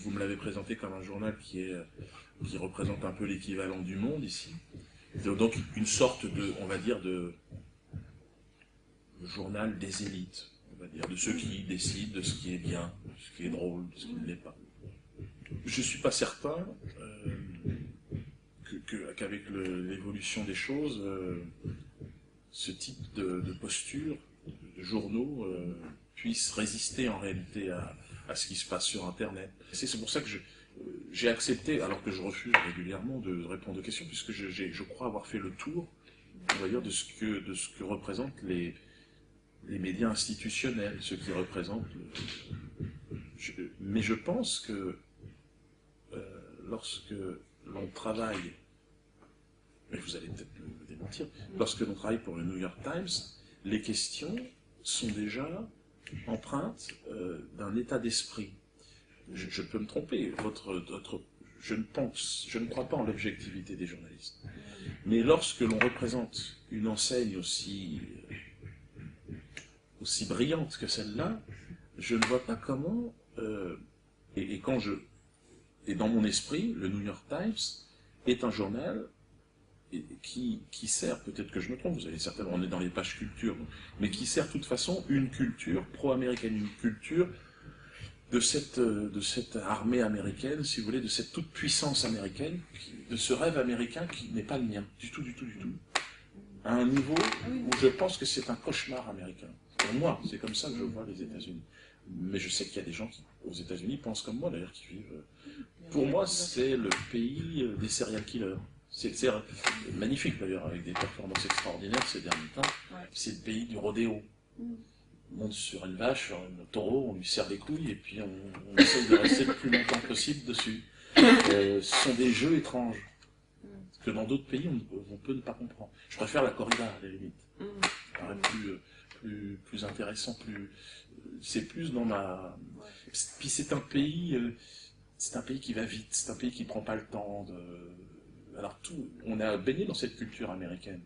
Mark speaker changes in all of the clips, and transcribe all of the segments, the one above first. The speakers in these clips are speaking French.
Speaker 1: vous me l'avez présenté comme un journal qui représente un peu l'équivalent du Monde ici. Donc une sorte de, on va dire, de journal des élites, on va dire, de ceux qui décident de ce qui est bien, de ce qui est drôle, de ce qui ne l'est pas. Je ne suis pas certain qu'avec l'évolution des choses, ce type de posture, de journaux, puisse résister en réalité à ce qui se passe sur Internet. C'est pour ça que j'ai accepté, alors que je refuse régulièrement de répondre aux questions, puisque je crois avoir fait le tour, on va dire, de ce que représentent les médias institutionnels, ce qui représentent... mais je pense que lorsque l'on travaille, mais vous allez peut-être me démentir, lorsque l'on travaille pour le New York Times, les questions sont déjà empreintes d'un état d'esprit. Je peux me tromper, je ne crois pas en l'objectivité des journalistes. Mais lorsque l'on représente une enseigne aussi brillante que celle-là, je ne vois pas comment, et dans mon esprit, le New York Times est un journal qui sert, peut-être que je me trompe, vous allez certainement, on est dans les pages culture, mais qui sert de toute façon une culture pro-américaine, une culture de cette armée américaine, si vous voulez, de cette toute-puissance américaine, de ce rêve américain qui n'est pas le mien, du tout. À un niveau où je pense que c'est un cauchemar américain. Pour moi, c'est comme ça que je vois les États-Unis. Mais je sais qu'il y a des gens qui, aux États-Unis, pensent comme moi, d'ailleurs, qui vivent... Pour moi, c'est le pays des serial killers. C'est magnifique, d'ailleurs, avec des performances extraordinaires ces derniers temps. C'est le pays du rodéo. On monte sur une vache, sur un taureau, on lui serre les couilles, et puis on essaye de rester le plus longtemps possible dessus. Ce sont des jeux étranges, que dans d'autres pays, on peut ne pas comprendre. Je préfère la corrida, à la limite. Ça paraît plus intéressant, c'est plus dans ma... Puis c'est un pays qui va vite, c'est un pays qui ne prend pas le temps de... Alors on a baigné dans cette culture américaine,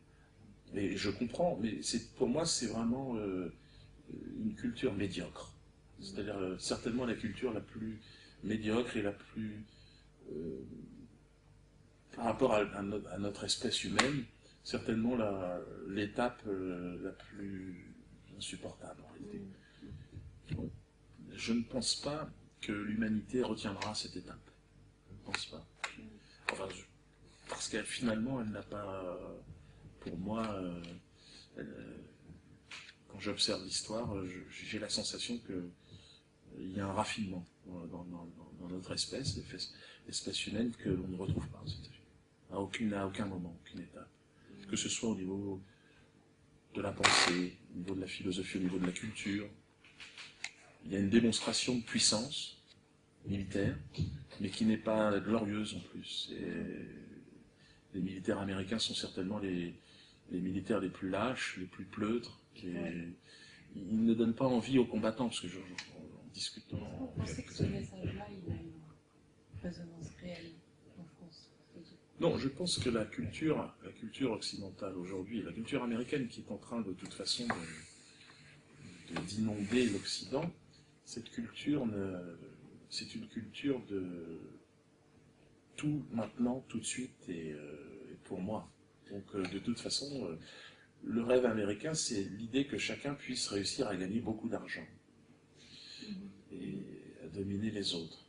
Speaker 1: et je comprends, mais pour moi c'est vraiment une culture médiocre. C'est-à-dire certainement la culture la plus médiocre et la plus... par rapport à notre espèce humaine, certainement l'étape la plus insupportable en réalité. Je ne pense pas que l'humanité retiendra cette étape. Je ne pense pas. Enfin, parce qu'elle finalement, elle n'a pas, pour moi, quand j'observe l'histoire, j'ai la sensation qu'il y a un raffinement dans notre espèce, l'espèce humaine, que l'on ne retrouve pas aux États-Unis. À aucun moment, aucune étape. Que ce soit au niveau de la pensée, au niveau de la philosophie, au niveau de la culture. Il y a une démonstration de puissance militaire, mais qui n'est pas glorieuse en plus. Les militaires américains sont certainement les militaires les plus lâches, les plus pleutres. Ils ne donnent pas envie aux combattants, parce que en discutant...
Speaker 2: Vous pensez que ce message-là, il a une résonance réelle en France?
Speaker 1: Non, je pense que la culture occidentale aujourd'hui, la culture américaine qui est en train de toute façon d'inonder l'Occident, cette culture, c'est une culture de tout maintenant, tout de suite et pour moi. Donc de toute façon, le rêve américain, c'est l'idée que chacun puisse réussir à gagner beaucoup d'argent et à dominer les autres.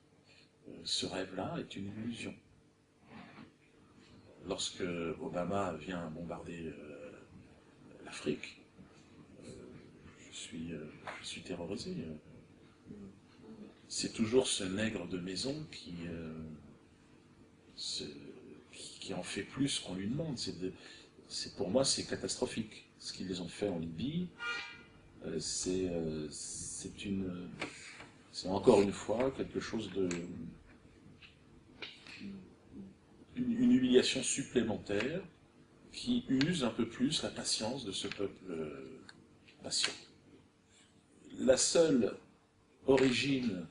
Speaker 1: Ce rêve-là est une illusion. Lorsque Obama vient bombarder l'Afrique, je suis terrorisé. C'est toujours ce nègre de maison qui en fait plus qu'on lui demande. Pour moi, c'est catastrophique. Ce qu'ils ont fait en Libye, c'est encore une fois quelque chose de... une humiliation supplémentaire qui use un peu plus la patience de ce peuple patient. La seule origine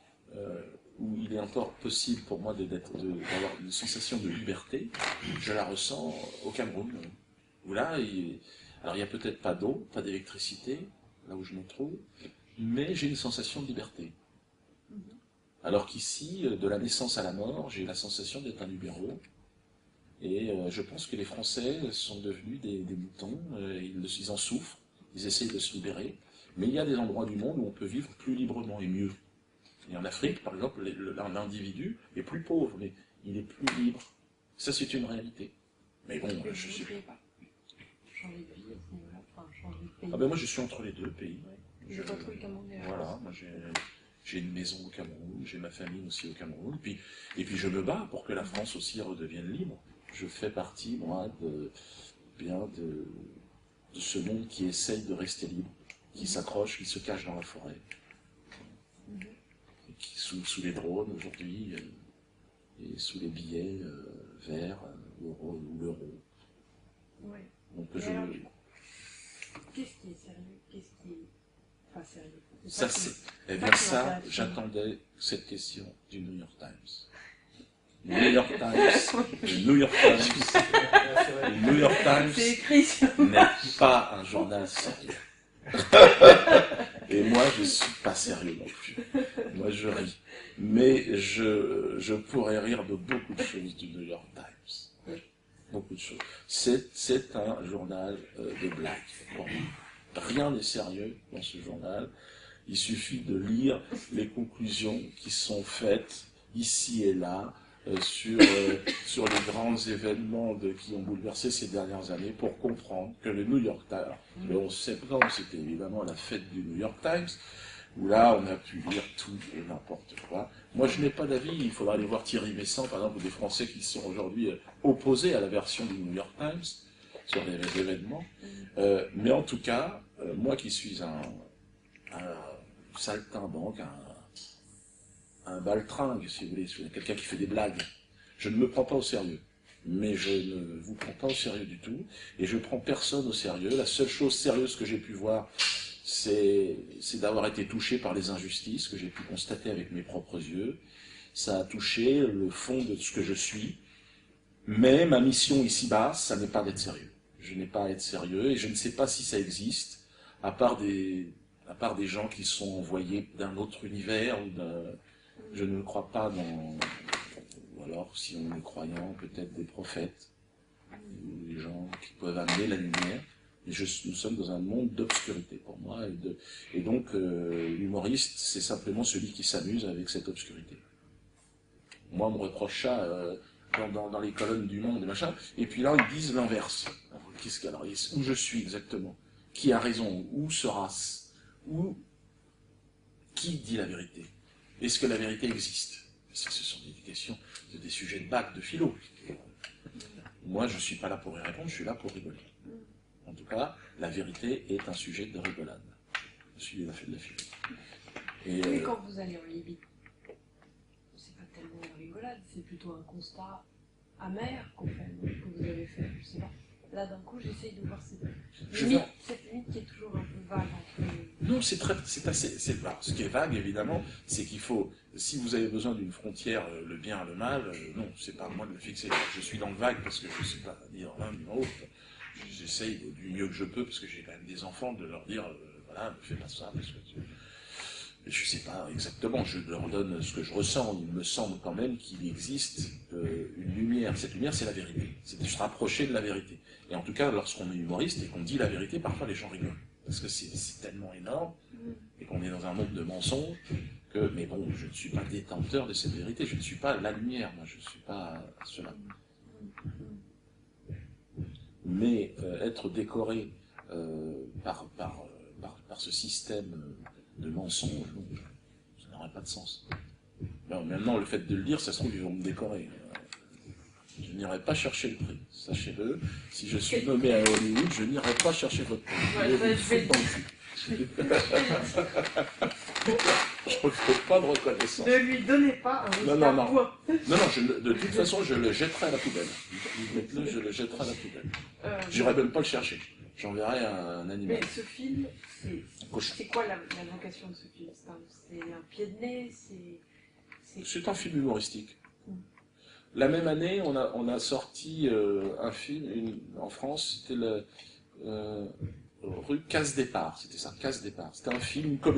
Speaker 1: où il est encore possible pour moi d'avoir une sensation de liberté, je la ressens au Cameroun, où là, alors il n'y a peut-être pas d'eau, pas d'électricité, là où je me trouve, mais j'ai une sensation de liberté. Alors qu'ici, de la naissance à la mort, j'ai la sensation d'être un numéro. Et je pense que les Français sont devenus des moutons, ils en souffrent, ils essayent de se libérer. Mais il y a des endroits du monde où on peut vivre plus librement et mieux. Et en Afrique, par exemple, l'individu est plus pauvre, mais il est plus libre. Ça, c'est une réalité. Mais bon, je suis...
Speaker 2: Changer de vie à ce niveau-là, enfin changer de pays.
Speaker 1: Ah ben moi, je suis entre les deux pays.
Speaker 2: Ouais. J'ai pas trop le Cameroun.
Speaker 1: Voilà, moi j'ai une maison au Cameroun, j'ai ma famille aussi au Cameroun, et puis je me bats pour que la France aussi redevienne libre. Je fais partie, moi, de ce monde qui essaye de rester libre, qui s'accroche, qui se cache dans la forêt, et qui sous les drones aujourd'hui, et sous les billets verts ou l'euro.
Speaker 2: Ouais.
Speaker 1: Donc
Speaker 2: alors, qu'est-ce qui est sérieux? Qu'est-ce qui est pas sérieux?
Speaker 1: Ça, eh bien ça, j'attendais cette question du New York Times. Le New York Times n'est pas un journal sérieux. Et moi, je suis pas sérieux non plus. Moi, je ris. Mais je pourrais rire de beaucoup de choses du New York Times. Beaucoup de choses. C'est un journal de blagues pour moi. Rien n'est sérieux dans ce journal. Il suffit de lire les conclusions qui sont faites ici et là sur les grands événements qui ont bouleversé ces dernières années pour comprendre que le New York Times, le 11 septembre, c'était évidemment la fête du New York Times, où là on a pu lire tout et n'importe quoi. Moi je n'ai pas d'avis, il faudra aller voir Thierry Messant, par exemple, ou des Français qui sont aujourd'hui opposés à la version du New York Times sur les événements. Mais en tout cas, moi qui suis un saltimbanque, un baltringue, si vous voulez, quelqu'un qui fait des blagues. Je ne me prends pas au sérieux. Mais je ne vous prends pas au sérieux du tout. Et je prends personne au sérieux. La seule chose sérieuse que j'ai pu voir, c'est d'avoir été touché par les injustices que j'ai pu constater avec mes propres yeux. Ça a touché le fond de ce que je suis. Mais ma mission ici-bas, ça n'est pas d'être sérieux. Je n'ai pas à être sérieux et je ne sais pas si ça existe, à part des gens qui sont envoyés d'un autre univers ou je ne crois pas ou alors si on est croyant, peut-être des prophètes, ou des gens qui peuvent amener la lumière. Mais nous sommes dans un monde d'obscurité pour moi, et donc l'humoriste, c'est simplement celui qui s'amuse avec cette obscurité. Moi, on me reproche ça dans les colonnes du Monde et machin, et puis là, ils disent l'inverse. Alors, où je suis exactement? Qui a raison? Où sera-ce? Qui dit la vérité? Est-ce que la vérité existe? Ce sont des questions, des sujets de bac, de philo. Moi, je ne suis pas là pour y répondre, je suis là pour rigoler. En tout cas, la vérité est un sujet de rigolade. Je suis la philo.
Speaker 2: Mais quand vous allez en Libye, c'est pas tellement une rigolade, c'est plutôt un constat amer que vous avez fait, je sais pas. Là, d'un coup, j'essaye de voir cette limite qui est toujours un peu vague entre les...
Speaker 1: Non, c'est assez... ce qui est vague, évidemment, c'est qu'il faut... Si vous avez besoin d'une frontière, le bien, le mal, non, c'est pas à moi de le fixer. Je suis dans le vague parce que je ne sais pas dire l'un ni l'autre. J'essaye du mieux que je peux, parce que j'ai quand même des enfants, de leur dire, voilà, ne fais pas ça, parce que je ne sais pas exactement, je leur donne ce que je ressens. Il me semble quand même qu'il existe une lumière. Cette lumière, c'est la vérité. C'est de se rapprocher de la vérité. Et en tout cas, lorsqu'on est humoriste et qu'on dit la vérité, parfois les gens rigolent. Parce que c'est tellement énorme, et qu'on est dans un monde de mensonges, mais bon, je ne suis pas détenteur de cette vérité. Je ne suis pas la lumière, moi, je ne suis pas cela. Mais être décoré par ce système de mensonges, ça n'aurait pas de sens. Non, maintenant, le fait de le dire, ça se trouve, ils vont me décorer. Je n'irai pas chercher le prix, sachez-le. Si je suis nommé à Hollywood, je n'irai pas chercher votre prix.
Speaker 2: Ouais,
Speaker 1: Je ne fais pas de reconnaissance.
Speaker 2: Ne lui donnez pas un
Speaker 1: non, de toute façon, je le jetterai à la poubelle. Je le jetterai à la poubelle. J'irai même pas le chercher. J'enverrai un animal.
Speaker 2: Mais ce film, c'est quoi la vocation de ce film? C'est un pied de nez?
Speaker 1: C'est un film humoristique. La même année, on a sorti un film en France, c'était rue Casse Départ. C'était ça, Casse Départ. C'était un film, une comédie.